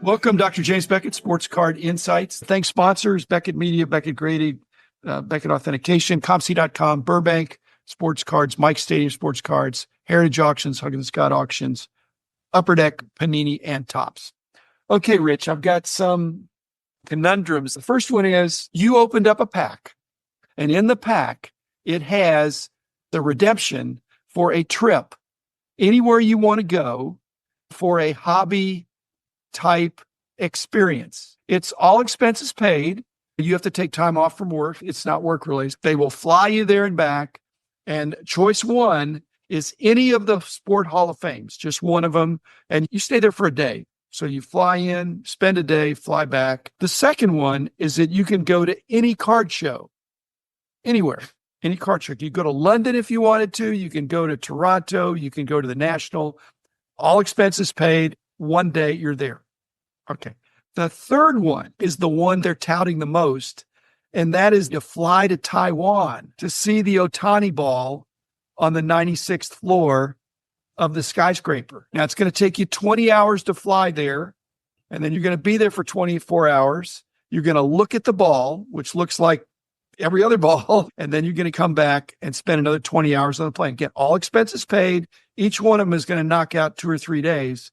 Welcome, Dr. James Beckett, Sports Card Insights. Thanks, sponsors, Beckett Media, Beckett Grading, Beckett Authentication, ComC.com, Burbank, Sports Cards, Mike Stadium Sports Cards, Heritage Auctions, Huggins Scott Auctions, Upper Deck, Panini, and Topps. Okay, Rich, I've got some conundrums. The first one is you opened up a pack, and in the pack, it has the redemption for a trip anywhere you want to go for a hobby type experience. It's all expenses paid. You have to take time off from work. It's not work related. They will fly you there and back. And choice one is any of the Sport Hall of Fames, just one of them. And you stay there for a day. So you fly in, spend a day, fly back. The second one is that you can go to any card show, anywhere, any card show. You can go to London if you wanted to. You can go to Toronto. You can go to the National. All expenses paid. One day you're there. Okay. The third one is the one they're touting the most, and that is to fly to Taiwan to see the Otani ball on the 96th floor of the skyscraper. Now, it's going to take you 20 hours to fly there, and then you're going to be there for 24 hours. You're going to look at the ball, which looks like every other ball, and then you're going to come back and spend another 20 hours on the plane. Get all expenses paid. Each one of them is going to knock out 2 or 3 days.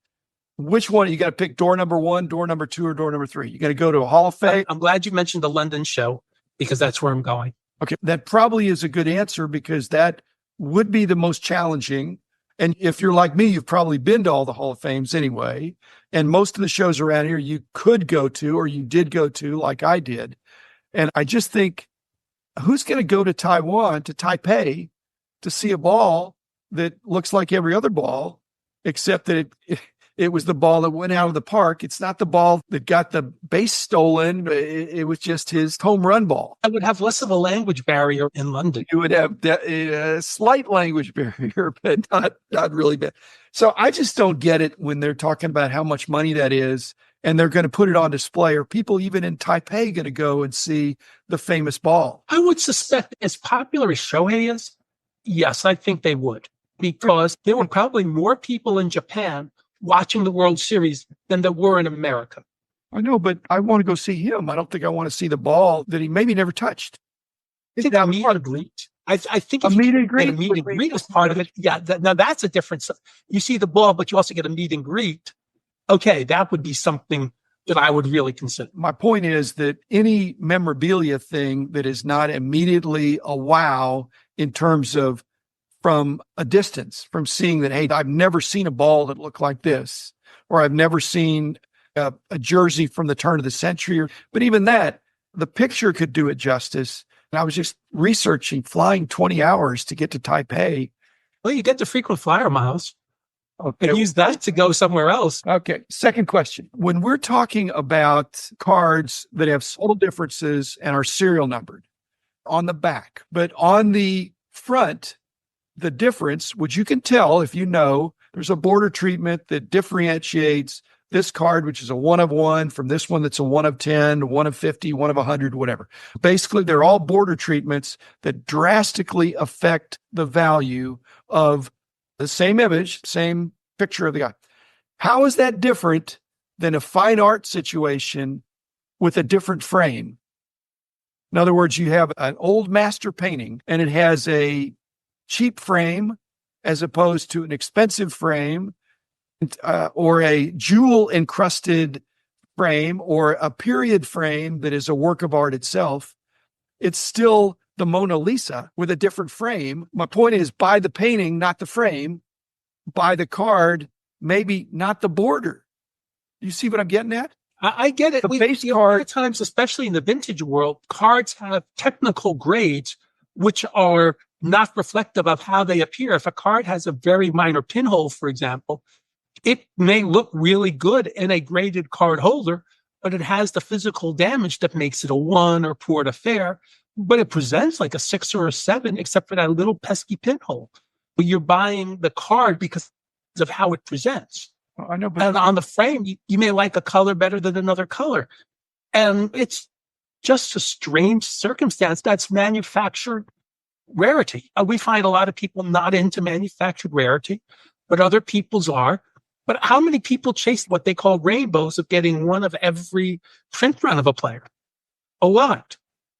Which one? You got to pick door number 1, door number 2, or door number 3. You got to go to a Hall of Fame. I'm glad you mentioned the London show because that's where I'm going. Okay. That probably is a good answer because that would be the most challenging. And if you're like me, you've probably been to all the Hall of Fames anyway. And most of the shows around here you could go to, or you did go to like I did. And I just think, who's going to go to Taiwan, to Taipei, to see a ball that looks like every other ball, except that it was the ball that went out of the park. It's not the ball that got the base stolen. It was just his home run ball. I would have less of a language barrier in London. You would have a slight language barrier, but not really bad. So I just don't get it when they're talking about how much money that is, and they're going to put it on display. Are people even in Taipei going to go and see the famous ball? I would suspect, as popular as Shohei is, yes, I think they would, because there were probably more people in Japan watching the World Series than there were in America. I know, but I want to go see him. I don't think I want to see the ball that he maybe never touched. I think a meet and greet. I think a meet and greet. A meet and greet is part of it. Yeah, now that's a difference. You see the ball, but you also get a meet and greet. Okay, that would be something that I would really consider. My point is that any memorabilia thing that is not immediately a wow in terms of from a distance, from seeing that, hey, I've never seen a ball that looked like this, or I've never seen a jersey from the turn of the century. But even that, the picture could do it justice. And I was just researching flying 20 hours to get to Taipei. Well, you get the frequent flyer miles. Okay. And use that to go somewhere else. Okay. Second question. When we're talking about cards that have subtle differences and are serial numbered on the back, but on the front, the difference, which you can tell if you know, there's a border treatment that differentiates this card, which is a 1 of 1, from this one that's a 1 of 10, 1 of 50, 1 of 100, whatever. Basically, they're all border treatments that drastically affect the value of the same image, same picture of the guy. How is that different than a fine art situation with a different frame? In other words, you have an old master painting and it has a cheap frame as opposed to an expensive frame, or a jewel encrusted frame, or a period frame that is a work of art itself. It's still the Mona Lisa with a different frame. My point is, buy the painting, not the frame. Buy the card, maybe not the border. You see what I'm getting at? I get it. The base A card, lot of times, especially in the vintage world, cards have technical grades which are not reflective of how they appear. If a card has a very minor pinhole, for example, it may look really good in a graded card holder, but it has the physical damage that makes it a 1 or poor to fair, but it presents like a 6 or a 7, except for that little pesky pinhole. But you're buying the card because of how it presents. I know, but and on the frame, you may like a color better than another color. And it's just a strange circumstance that's manufactured rarity. We find a lot of people not into manufactured rarity, but other people's are. But how many people chase what they call rainbows of getting one of every print run of a player? A lot.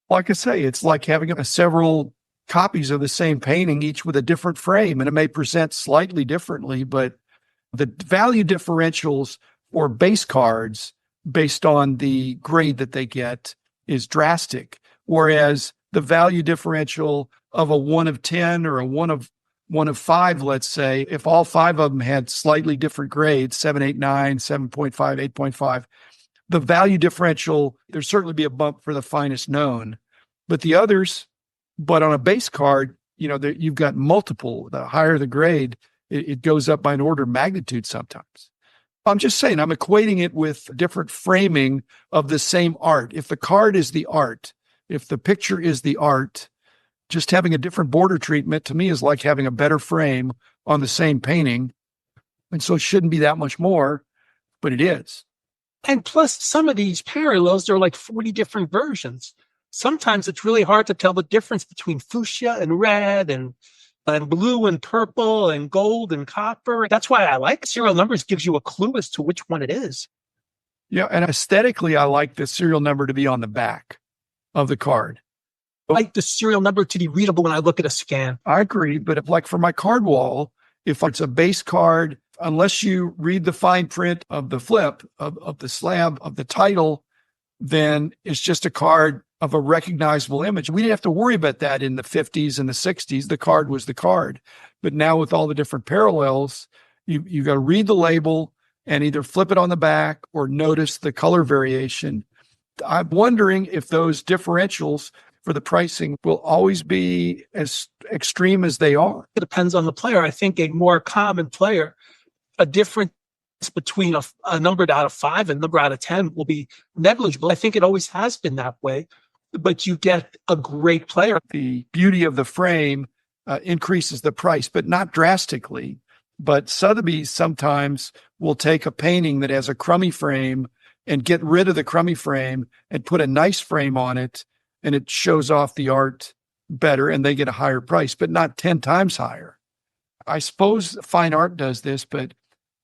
Like I say, it's like having several copies of the same painting, each with a different frame, and it may present slightly differently, but the value differentials for base cards based on the grade that they get is drastic. Whereas the value differential of a 1 of 10 or a 1 of 5, let's say, if all 5 of them had slightly different grades, 7, 8, 9, 7.5, 8.5, the value differential, there'd certainly be a bump for the finest known. But the others, but on a base card, you've got multiple. The higher the grade, it goes up by an order of magnitude sometimes. I'm just saying, I'm equating it with different framing of the same art. If the card is the art, if the picture is the art, just having a different border treatment to me is like having a better frame on the same painting. And so it shouldn't be that much more, but it is. And plus, some of these parallels, there are like 40 different versions. Sometimes it's really hard to tell the difference between fuchsia and red and blue and purple and gold and copper. That's why I like serial numbers, gives you a clue as to which one it is. Yeah, and aesthetically, I like the serial number to be on the back of the card. I like the serial number to be readable when I look at a scan. I agree, but if, like for my card wall, if it's a base card, unless you read the fine print of the flip, of the slab, of the title, then it's just a card of a recognizable image. We didn't have to worry about that in the 50s and the 60s. The card was the card. But now with all the different parallels, you got to read the label and either flip it on the back or notice the color variation. I'm wondering if those differentials for the pricing will always be as extreme as they are. It depends on the player. I think a more common player, a difference between a number out of 5 and a number out of 10 will be negligible. I think it always has been that way, but you get a great player. The beauty of the frame increases the price, but not drastically. But Sotheby's sometimes will take a painting that has a crummy frame and get rid of the crummy frame and put a nice frame on it, and it shows off the art better, and they get a higher price, but not 10 times higher. I suppose fine art does this, but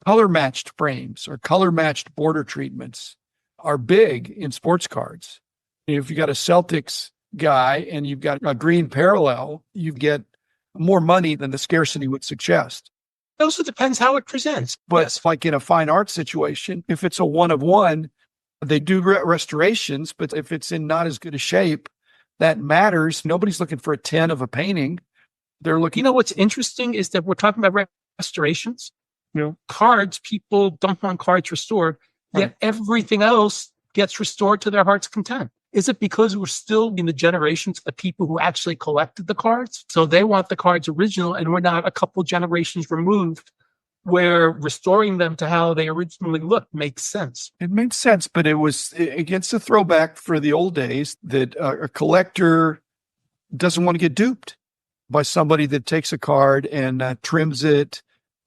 color-matched frames or color-matched border treatments are big in sports cards. If you got a Celtics guy and you've got a green parallel, you get more money than the scarcity would suggest. It also depends how it presents. But yes. Like in a fine art situation, if it's a 1 of 1, they do restorations, but if it's in not as good a shape, that matters. Nobody's looking for a 10 of a painting. They're looking. What's interesting is that we're talking about restorations. Cards, people don't want cards restored, yet everything else gets restored to their heart's content. Is it because we're still in the generations of the people who actually collected the cards? So they want the cards original, and we're not a couple generations removed where restoring them to how they originally looked makes sense. It makes sense, but it was against a throwback for the old days that a collector doesn't want to get duped by somebody that takes a card and trims it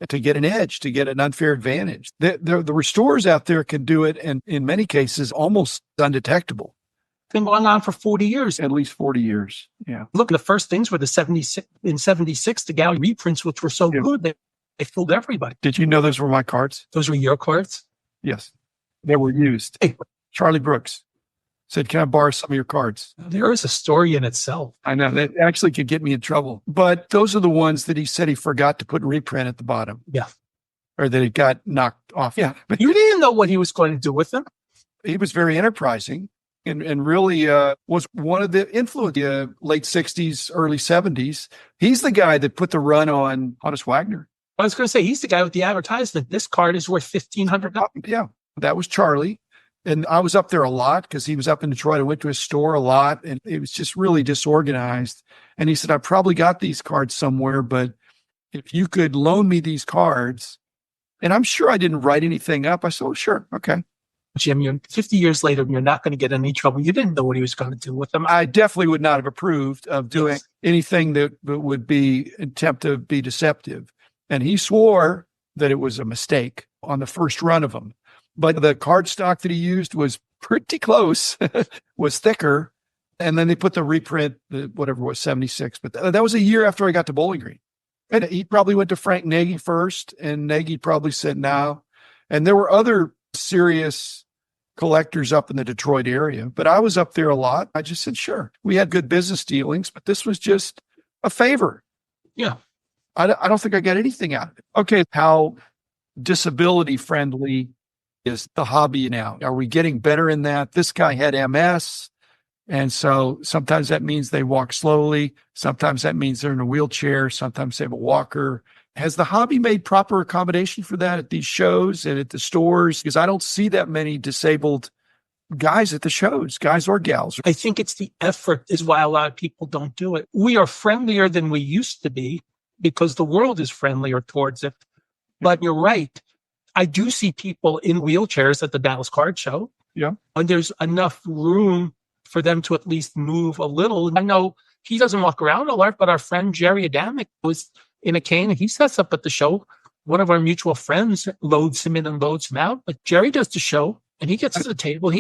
to get an edge, to get an unfair advantage. The restorers out there can do it, and in many cases, almost undetectable. Been going on for 40 years. At least 40 years, yeah. Look, the first things were the 76, the gallery reprints, which were so good, they fooled everybody. Did you know those were my cards? Those were your cards? Yes. They were used. Hey, Charlie Brooks said, "Can I borrow some of your cards?" There is a story in itself. I know. That actually could get me in trouble. But those are the ones that he said he forgot to put reprint at the bottom. Yeah. Or that it got knocked off. Yeah. But you didn't know what he was going to do with them. He was very enterprising and really was one of the influence late 60s, early 70s. He's the guy that put the run on Honus Wagner. I was going to say, he's the guy with the advertisement. This card is worth $1,500. Yeah, that was Charlie. And I was up there a lot because he was up in Detroit. I went to his store a lot, and it was just really disorganized. And he said, "I probably got these cards somewhere, but if you could loan me these cards," and I'm sure I didn't write anything up. I said, "Oh, sure. Okay." Jim, you're 50 years later, you're not going to get in any trouble. You didn't know what he was going to do with them. I definitely would not have approved of doing anything that would be attempt to be deceptive. And he swore that it was a mistake on the first run of them. But the cardstock that he used was pretty close, was thicker. And then they put the reprint, whatever it was, 76. But that was a year after I got to Bowling Green. And he probably went to Frank Nagy first, and Nagy probably said, "No, And there were other serious collectors up in the Detroit area, but I was up there a lot. I just said, sure. We had good business dealings, but this was just a favor. Yeah. I don't think I got anything out of it. Okay, how disability friendly is the hobby now? Are we getting better in that? This guy had MS. And so sometimes that means they walk slowly. Sometimes that means they're in a wheelchair. Sometimes they have a walker. Has the hobby made proper accommodation for that at these shows and at the stores? Because I don't see that many disabled guys at the shows, guys or gals. I think it's the effort is why a lot of people don't do it. We are friendlier than we used to be because the world is friendlier towards it. But you're right. I do see people in wheelchairs at the Dallas Card Show. Yeah. And there's enough room for them to at least move a little. I know he doesn't walk around a lot, but our friend Jerry Adamic was in a cane and he sets up at the show. One of our mutual friends loads him in and loads him out. But Jerry does the show and he gets to the table.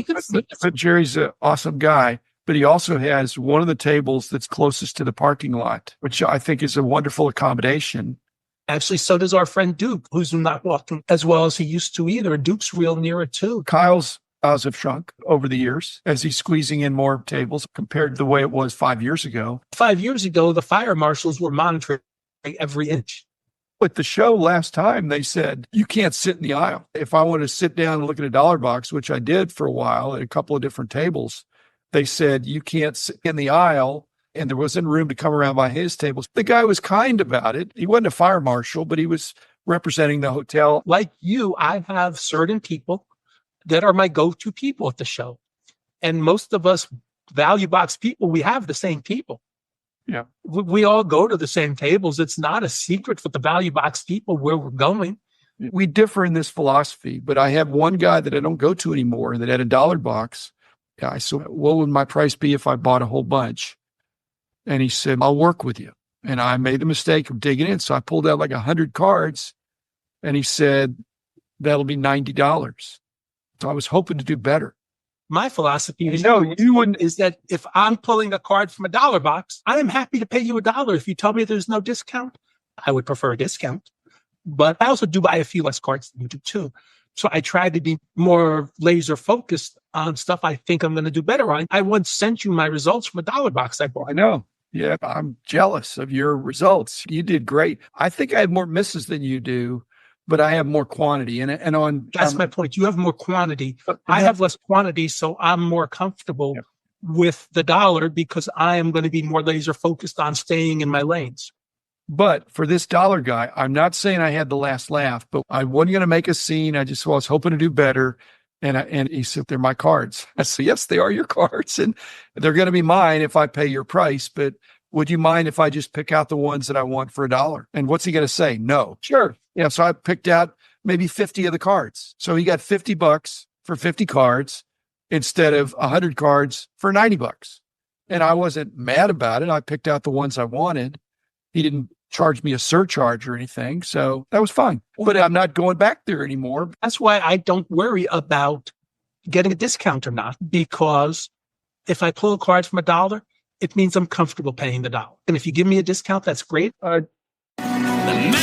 But Jerry's an awesome guy. But he also has one of the tables that's closest to the parking lot, which I think is a wonderful accommodation. Actually, so does our friend Duke, who's not walking as well as he used to either. Duke's real near it too. Kyle's hours have shrunk over the years as he's squeezing in more tables compared to the way it was 5 years ago. 5 years ago, the fire marshals were monitoring every inch. At the show last time, they said, you can't sit in the aisle. If I want to sit down and look at a dollar box, which I did for a while at a couple of different tables, they said, you can't sit in the aisle. And there wasn't room to come around by his tables. The guy was kind about it. He wasn't a fire marshal, but he was representing the hotel. Like you, I have certain people that are my go-to people at the show. And most of us value box people, we have the same people. Yeah. We all go to the same tables. It's not a secret for the value box people where we're going. We differ in this philosophy, but I have one guy that I don't go to anymore that had a dollar box. I said, what would my price be if I bought a whole bunch? And he said, I'll work with you. And I made the mistake of digging in. So I pulled out like 100 cards and he said, that'll be $90. So I was hoping to do better. My philosophy is, you wouldn't, is that if I'm pulling a card from a dollar box, I am happy to pay you $1. If you tell me there's no discount, I would prefer a discount. But I also do buy a few less cards than you do too. So I try to be more laser focused on stuff I think I'm going to do better on. I once sent you my results from a dollar box I bought. I know. Yeah, I'm jealous of your results. You did great. I think I have more misses than you do, but I have more quantity. And on that's my point. You have more quantity. I have less quantity, so I'm more comfortable with the dollar because I am going to be more laser focused on staying in my lanes. But for this dollar guy, I'm not saying I had the last laugh, but I wasn't going to make a scene. I was hoping to do better. And he said, they're my cards. I said, yes, they are your cards. And they're going to be mine if I pay your price. But would you mind if I just pick out the ones that I want for $1? And what's he going to say? No. Sure. Yeah. So I picked out maybe 50 of the cards. So he got $50 for 50 cards instead of 100 cards for $90. And I wasn't mad about it. I picked out the ones I wanted. He didn't charge me a surcharge or anything. So that was fine. But I'm not going back there anymore. That's why I don't worry about getting a discount or not, because if I pull a card from $1, it means I'm comfortable paying the $1. And if you give me a discount, that's great. The man